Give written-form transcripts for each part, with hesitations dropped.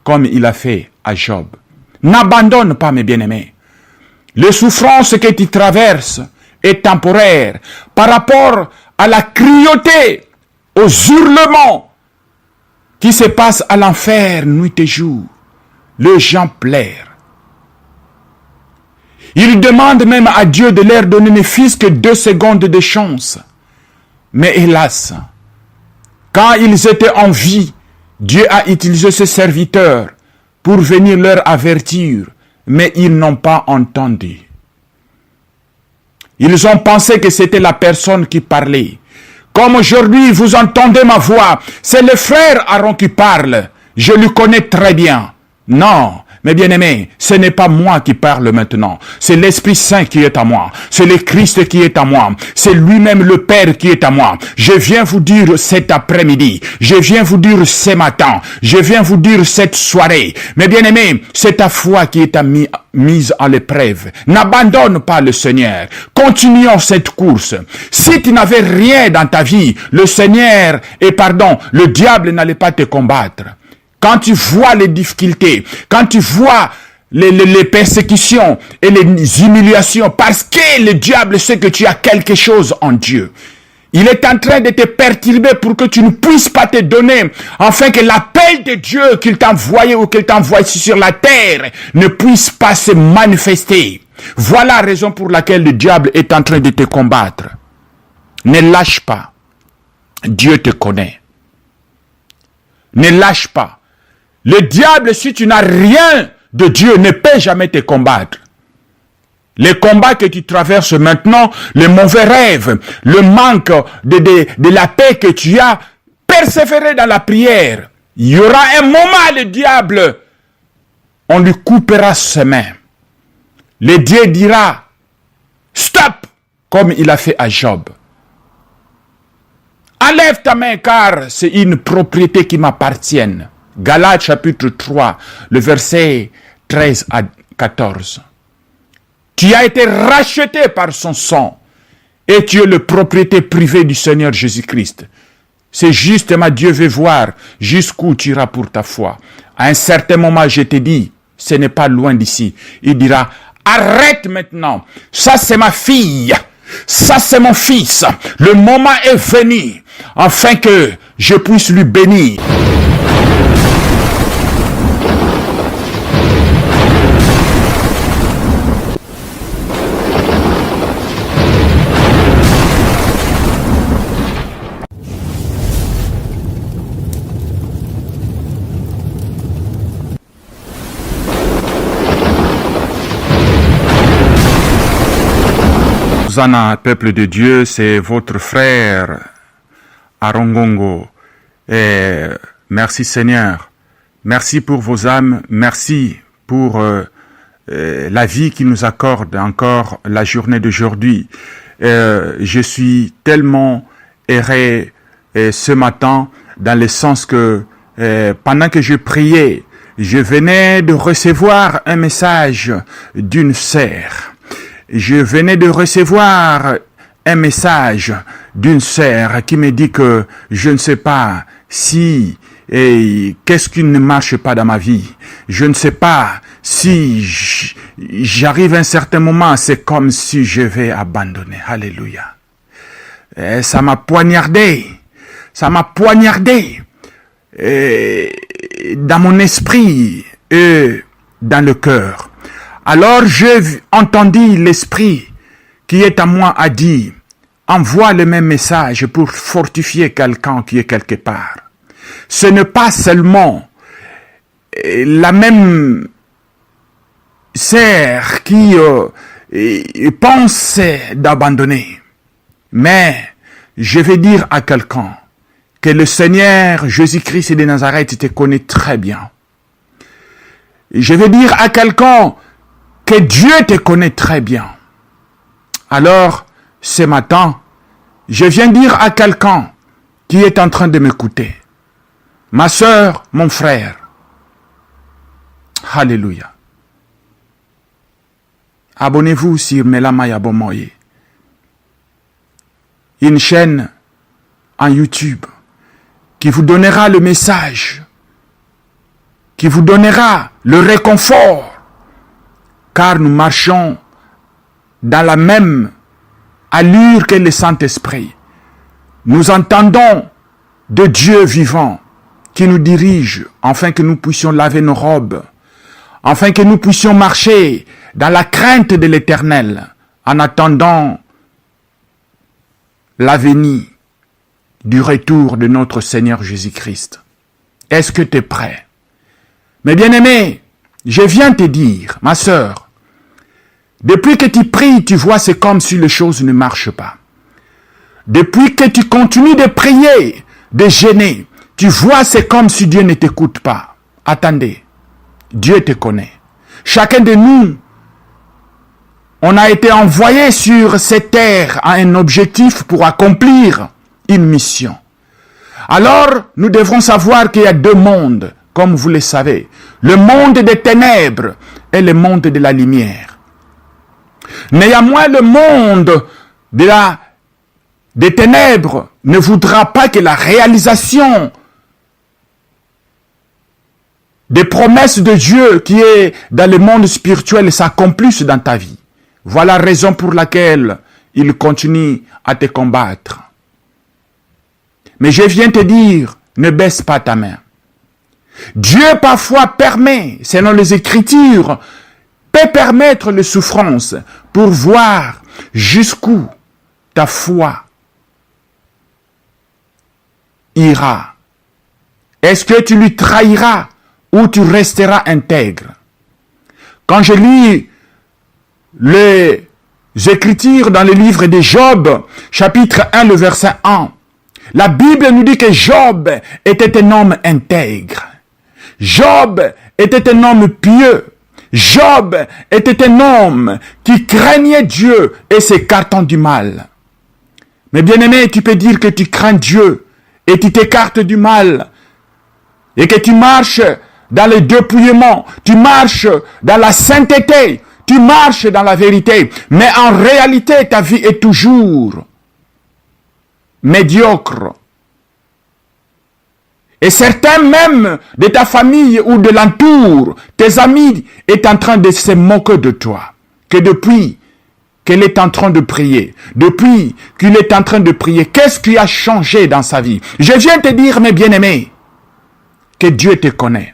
comme il a fait à Job. N'abandonne pas, mes bien-aimés. Les souffrances que tu traverses est temporaire par rapport à la cruauté, aux hurlements qui se passent à l'enfer nuit et jour. Les gens pleurent. Ils demandent même à Dieu de leur donner ne fût-ce que 2 secondes de chance. Mais hélas, quand ils étaient en vie, Dieu a utilisé ses serviteurs pour venir leur avertir, mais ils n'ont pas entendu. Ils ont pensé que c'était la personne qui parlait. Comme aujourd'hui, vous entendez ma voix, c'est le frère Aaron qui parle. Je le connais très bien. Non, mes bien-aimés, ce n'est pas moi qui parle maintenant. C'est l'Esprit Saint qui est à moi. C'est le Christ qui est à moi. C'est lui-même le Père qui est à moi. Je viens vous dire cet après-midi. Je viens vous dire ce matin. Je viens vous dire cette soirée. Mes bien-aimés, c'est ta foi qui est mise à l'épreuve. N'abandonne pas le Seigneur. Continuons cette course. Si tu n'avais rien dans ta vie, le Seigneur, le diable n'allait pas te combattre. Quand tu vois les difficultés, quand tu vois les persécutions et les humiliations, parce que le diable sait que tu as quelque chose en Dieu, il est en train de te perturber pour que tu ne puisses pas te donner, afin que l'appel de Dieu qu'il t'a envoyé ou qu'il t'envoie ici sur la terre ne puisse pas se manifester. Voilà la raison pour laquelle le diable est en train de te combattre. Ne lâche pas. Dieu te connaît. Ne lâche pas. Le diable, si tu n'as rien de Dieu, ne peut jamais te combattre. Les combats que tu traverses maintenant, les mauvais rêves, le manque de la paix que tu as, persévérer dans la prière. Il y aura un moment, le diable, on lui coupera ses mains. Le Dieu dira, stop, comme il a fait à Job. Enlève ta main car c'est une propriété qui m'appartient. Galates chapitre 3, le verset 13 à 14. Tu as été racheté par son sang et tu es le propriété privée du Seigneur Jésus-Christ. C'est justement Dieu veut voir jusqu'où tu iras pour ta foi. À un certain moment, je te dis, ce n'est pas loin d'ici. Il dira, arrête maintenant, ça c'est ma fille. Ça c'est mon fils. Le moment est venu afin que je puisse lui bénir. Hosanna, peuple de Dieu, c'est votre frère Arongongo. Et merci Seigneur. Merci pour vos âmes. Merci pour la vie qui nous accorde encore la journée d'aujourd'hui. Je suis tellement erré ce matin dans le sens que pendant que je priais, je venais de recevoir un message d'une sœur. Je venais de recevoir un message d'une sœur qui me dit que je ne sais pas si qu'est-ce qui ne marche pas dans ma vie. Je ne sais pas si j'arrive à un certain moment, c'est comme si je vais abandonner. Alléluia. Et ça m'a poignardé. Ça m'a poignardé dans mon esprit et dans le cœur. Alors j'ai entendu l'esprit qui est à moi a dit, envoie le même message pour fortifier quelqu'un qui est quelque part. Ce n'est pas seulement la même sœur qui pense d'abandonner, mais je vais dire à quelqu'un que le Seigneur Jésus-Christ de Nazareth te connaît très bien. Je vais dire à quelqu'un que Dieu te connaît très bien. Alors, ce matin, je viens dire à quelqu'un qui est en train de m'écouter, ma sœur, mon frère, alléluia. Abonnez-vous sur Melamaya Bomoye, une chaîne en YouTube qui vous donnera le message qui vous donnera le réconfort, car nous marchons dans la même allure que le Saint-Esprit. Nous entendons de Dieu vivant qui nous dirige, afin que nous puissions laver nos robes, afin que nous puissions marcher dans la crainte de l'Éternel, en attendant la venue du retour de notre Seigneur Jésus-Christ. Est-ce que tu es prêt? Mais bien-aimé, je viens te dire, ma sœur, depuis que tu pries, tu vois, c'est comme si les choses ne marchent pas. Depuis que tu continues de prier, de jeûner, tu vois, c'est comme si Dieu ne t'écoute pas. Attendez, Dieu te connaît. Chacun de nous, on a été envoyé sur cette terre à un objectif pour accomplir une mission. Alors, nous devrons savoir qu'il y a deux mondes, comme vous le savez. Le monde des ténèbres et le monde de la lumière. Néanmoins, le monde des ténèbres ne voudra pas que la réalisation des promesses de Dieu qui est dans le monde spirituel s'accomplisse dans ta vie. Voilà la raison pour laquelle il continue à te combattre. Mais je viens te dire, ne baisse pas ta main. Dieu parfois permet, selon les Écritures, peut permettre les souffrances pour voir jusqu'où ta foi ira. Est-ce que tu lui trahiras ou tu resteras intègre? Quand je lis les Écritures dans le livre de Job, chapitre 1, le verset 1, la Bible nous dit que Job était un homme intègre. Job était un homme pieux. Job était un homme qui craignait Dieu et s'écartant du mal. Mais bien-aimé, tu peux dire que tu crains Dieu et tu t'écartes du mal et que tu marches dans le dépouillement, tu marches dans la sainteté, tu marches dans la vérité, mais en réalité ta vie est toujours médiocre. Et certains même de ta famille ou de l'entour, tes amis, est en train de se moquer de toi. Que depuis qu'elle est en train de prier, depuis qu'il est en train de prier, qu'est-ce qui a changé dans sa vie? Je viens te dire, mes bien-aimés, que Dieu te connaît.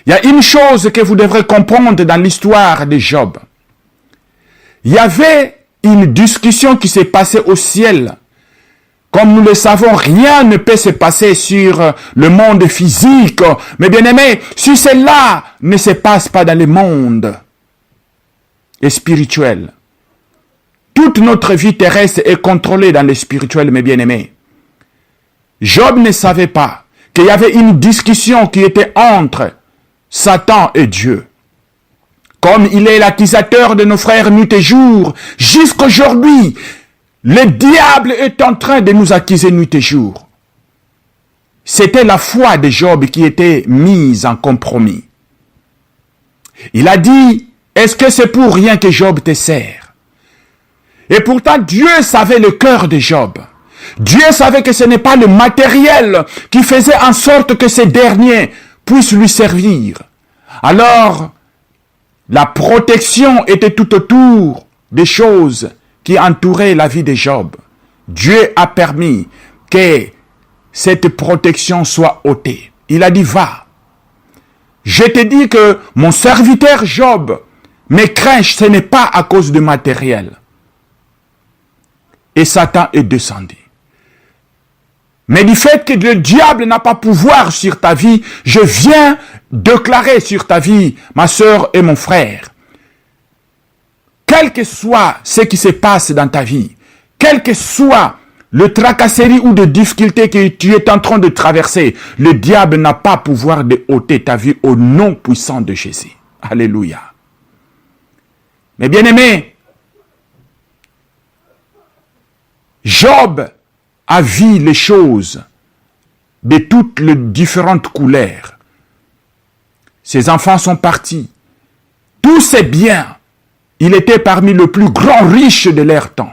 Il y a une chose que vous devrez comprendre dans l'histoire de Job. Il y avait une discussion qui s'est passée au ciel. Comme nous le savons, rien ne peut se passer sur le monde physique. Mais bien aimé, si cela ne se passe pas dans le monde spirituel, toute notre vie terrestre est contrôlée dans le spirituel, mes bien-aimés. Job ne savait pas qu'il y avait une discussion qui était entre Satan et Dieu. Comme il est l'accusateur de nos frères nuit et jour, jusqu'aujourd'hui, le diable est en train de nous accuser nuit et jour. C'était la foi de Job qui était mise en compromis. Il a dit, est-ce que c'est pour rien que Job te sert? Et pourtant, Dieu savait le cœur de Job. Dieu savait que ce n'est pas le matériel qui faisait en sorte que ces derniers puissent lui servir. Alors, la protection était tout autour des choses qui entouraient la vie de Job. Dieu a permis que cette protection soit ôtée. Il a dit, va. Je te dis que mon serviteur Job me craint, ce n'est pas à cause du matériel. Et Satan est descendu. Mais du fait que le diable n'a pas pouvoir sur ta vie, je viens déclarer sur ta vie, ma sœur et mon frère, quel que soit ce qui se passe dans ta vie, quel que soit le tracasserie ou de difficulté que tu es en train de traverser, le diable n'a pas pouvoir de ôter ta vie au nom puissant de Jésus. Alléluia. Mais bien aimé, Job a vu les choses de toutes les différentes couleurs. Ses enfants sont partis. Tous ses biens, il était parmi les plus grands riches de leur temps.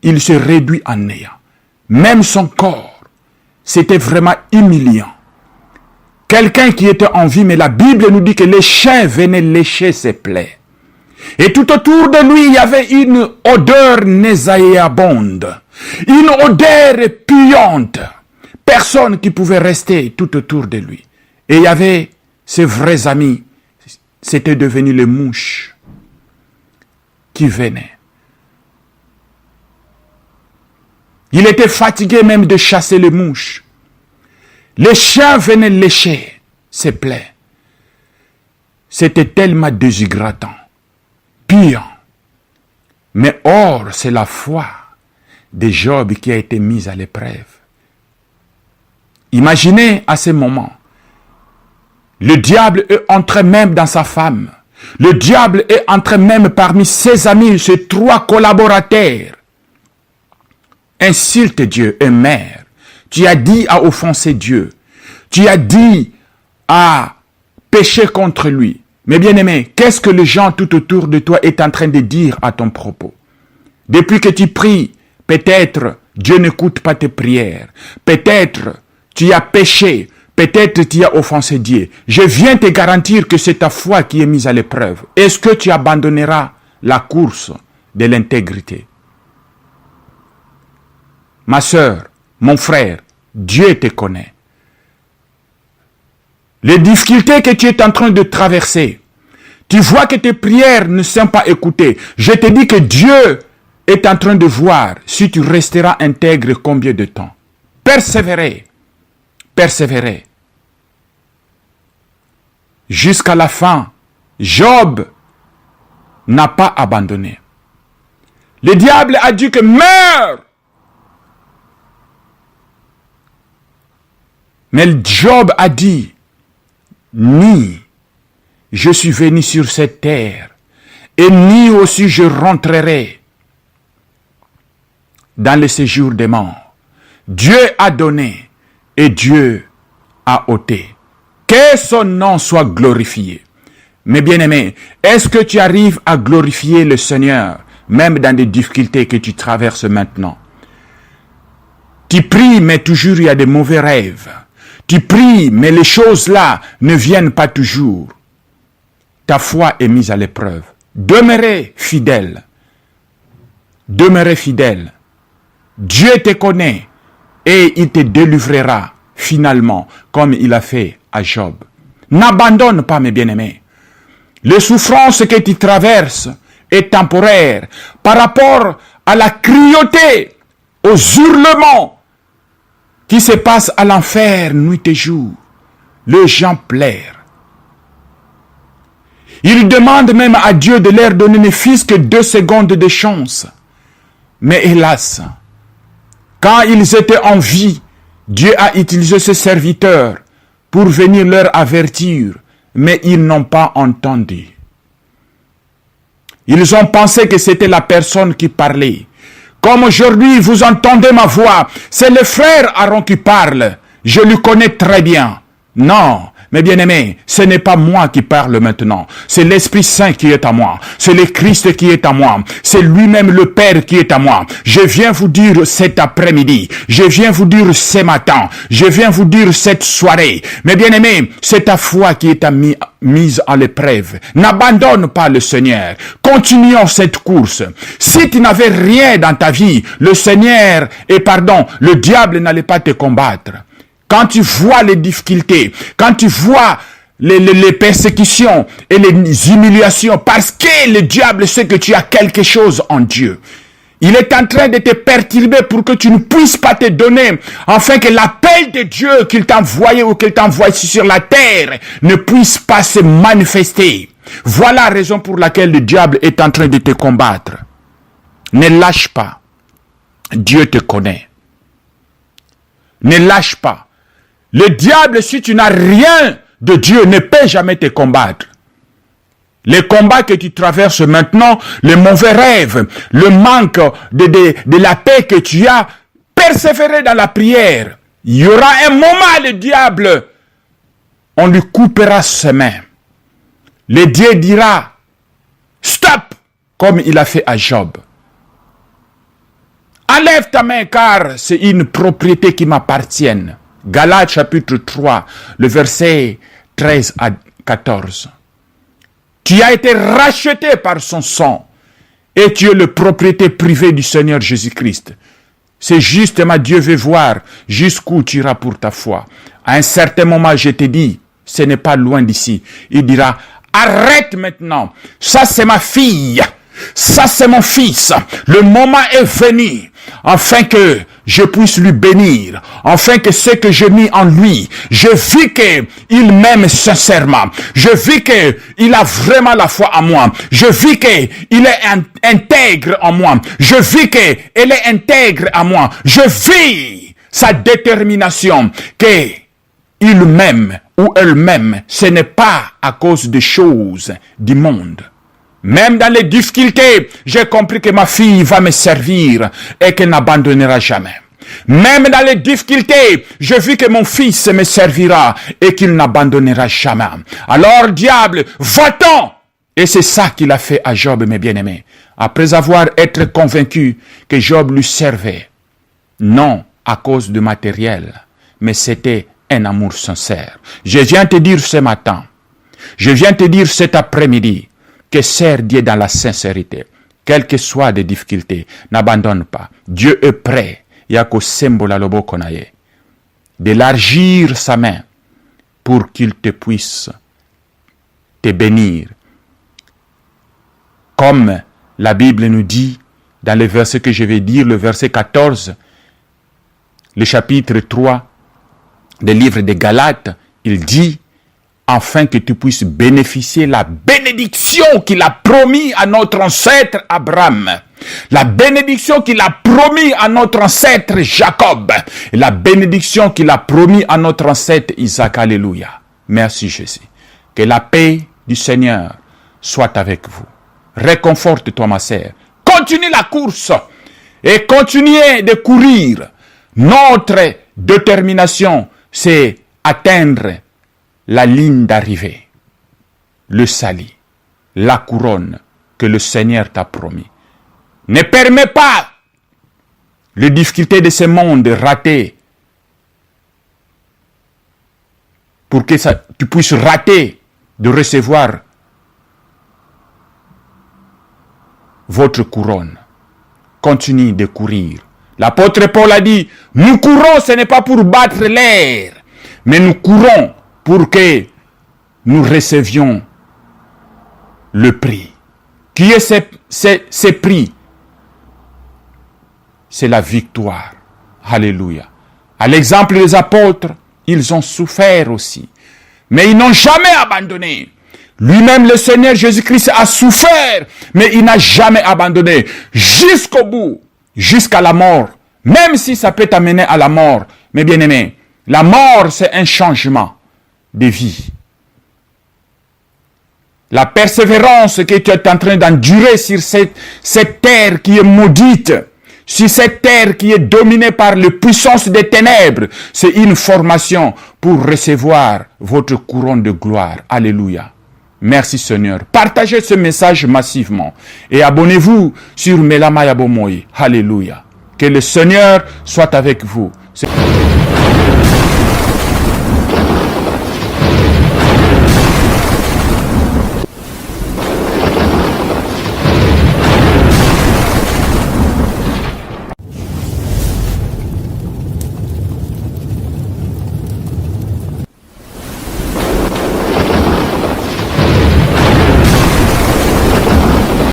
Il se réduit en néant. Même son corps, c'était vraiment humiliant. quelqu'un qui était en vie, mais la Bible nous dit que les chiens venaient lécher ses plaies. Et tout autour de lui, il y avait une odeur nauséabonde, une odeur puante. Personne qui pouvait rester tout autour de lui. Et il y avait ses vrais amis, c'était devenu les mouches qui venaient. Il était fatigué même de chasser les mouches. Les chiens venaient lécher ses plaies. C'était tellement déshydratant, puant. Mais or, c'est la foi de Job qui a été mise à l'épreuve. Imaginez à ce moment, le diable est entré même dans sa femme. Le diable est entré même parmi ses amis, ses 3 collaborateurs. Insulte Dieu et mère. Tu as dit à offenser Dieu. Tu as dit à pécher contre lui. Mais bien aimé, qu'est-ce que les gens tout autour de toi est en train de dire à ton propos? Depuis que tu pries, peut-être Dieu n'écoute pas tes prières. Peut-être tu as péché. Peut-être tu as offensé Dieu. Je viens te garantir que c'est ta foi qui est mise à l'épreuve. Est-ce que tu abandonneras la course de l'intégrité? Ma sœur, mon frère, Dieu te connaît. Les difficultés que tu es en train de traverser, tu vois que tes prières ne sont pas écoutées. Je te dis que Dieu est en train de voir si tu resteras intègre combien de temps. Persévérer. Persévérer. Jusqu'à la fin, Job n'a pas abandonné. Le diable a dit que meurs. Mais Job a dit, ni je suis venu sur cette terre, et ni aussi je rentrerai dans le séjour des morts. Dieu a donné et Dieu a ôté. Que son nom soit glorifié. Mais bien-aimé, est-ce que tu arrives à glorifier le Seigneur, même dans des difficultés que tu traverses maintenant? Tu pries, mais toujours il y a des mauvais rêves. Tu pries, mais les choses là ne viennent pas toujours. Ta foi est mise à l'épreuve. Demeurez fidèle. Demeurez fidèle. Dieu te connaît et il te délivrera finalement comme il a fait à Job. N'abandonne pas mes bien-aimés. Les souffrances que tu traverses est temporaire par rapport à la cruauté, aux hurlements qui se passent à l'enfer nuit et jour. Les gens pleurent. Ils demandent même à Dieu de leur donner ne fût-ce que 2 secondes de chance. Mais hélas, quand ils étaient en vie, Dieu a utilisé ses serviteurs pour venir leur avertir, mais ils n'ont pas entendu. Ils ont pensé que c'était la personne qui parlait. Comme aujourd'hui, vous entendez ma voix, c'est le frère Aaron qui parle. Je le connais très bien. Non, mes bien-aimés, ce n'est pas moi qui parle maintenant. C'est l'Esprit Saint qui est à moi. C'est le Christ qui est à moi. C'est lui-même le Père qui est à moi. Je viens vous dire cet après-midi. Je viens vous dire ce matin. Je viens vous dire cette soirée. Mes bien-aimés, c'est ta foi qui est mise à l'épreuve. N'abandonne pas le Seigneur. Continuons cette course. Si tu n'avais rien dans ta vie, le Seigneur, le diable n'allait pas te combattre. Quand tu vois les difficultés, quand tu vois les persécutions et les humiliations, parce que le diable sait que tu as quelque chose en Dieu, il est en train de te perturber pour que tu ne puisses pas te donner, afin que l'appel de Dieu qu'il t'a envoyé ou qu'il t'envoie ici sur la terre ne puisse pas se manifester. Voilà la raison pour laquelle le diable est en train de te combattre. Ne lâche pas. Dieu te connaît. Ne lâche pas. Le diable, si tu n'as rien de Dieu, ne peut jamais te combattre. Les combats que tu traverses maintenant, les mauvais rêves, le manque de la paix que tu as, persévérer dans la prière. Il y aura un moment, le diable, on lui coupera ses mains. Le Dieu dira, stop, comme il a fait à Job. Enlève ta main car c'est une propriété qui m'appartient. Galates chapitre 3, le verset 13 à 14. Tu as été racheté par son sang et tu es le propriété privée du Seigneur Jésus-Christ. C'est justement Dieu veut voir jusqu'où tu iras pour ta foi. À un certain moment, je te dis, ce n'est pas loin d'ici. Il dira, arrête maintenant. Ça, c'est ma fille. Ça, c'est mon fils. Le moment est venu afin que je puisse lui bénir, afin que ce que j'ai mis en lui, je vis qu'il m'aime sincèrement. Je vis qu'il a vraiment la foi en moi. Je vis qu'il est intègre en moi. Je vis qu'elle est intègre en moi. Je vis sa détermination qu'il m'aime ou elle m'aime. Ce n'est pas à cause des choses du monde. Même dans les difficultés, j'ai compris que ma fille va me servir et qu'elle n'abandonnera jamais. Même dans les difficultés, je vis que mon fils me servira et qu'il n'abandonnera jamais. Alors, diable, va-t'en! Et c'est ça qu'il a fait à Job, mes bien-aimés. Après avoir été convaincu que Job lui servait, non à cause du matériel, mais c'était un amour sincère. Je viens te dire ce matin, je viens te dire cet après-midi, que sert Dieu dans la sincérité. Quelles que soient les difficultés, n'abandonne pas. Dieu est prêt, d'élargir sa main pour qu'il te puisse te bénir. Comme la Bible nous dit, dans le verset que je vais dire, le verset 14, le chapitre 3 du livre de Galates, il dit, afin que tu puisses bénéficier la bénédiction qu'il a promis à notre ancêtre Abraham, la bénédiction qu'il a promis à notre ancêtre Jacob, et la bénédiction qu'il a promis à notre ancêtre Isaac. Alléluia. Merci Jésus. Que la paix du Seigneur soit avec vous. Réconforte-toi ma sœur. Continue la course et continuez de courir. Notre détermination, c'est atteindre la ligne d'arrivée, le salut, la couronne que le Seigneur t'a promis. Ne permets pas les difficultés de ce monde rater pour que tu puisses rater de recevoir votre couronne. Continue de courir. L'apôtre Paul a dit, nous courons, ce n'est pas pour battre l'air, mais nous courons pour que nous recevions le prix. Qui est ce prix? C'est la victoire. Alléluia. À l'exemple des apôtres, ils ont souffert aussi. Mais ils n'ont jamais abandonné. Lui-même, le Seigneur Jésus-Christ a souffert, mais il n'a jamais abandonné. Jusqu'au bout, jusqu'à la mort. Même si ça peut t'amener à la mort. Mais bien aimé, la mort, c'est un changement de vie. La persévérance que tu es en train d'endurer sur cette terre qui est maudite, sur cette terre qui est dominée par les puissances des ténèbres, c'est une formation pour recevoir votre couronne de gloire. Alléluia. Merci Seigneur. Partagez ce message massivement et abonnez-vous sur Melama Yabomoy. Alléluia. Que le Seigneur soit avec vous.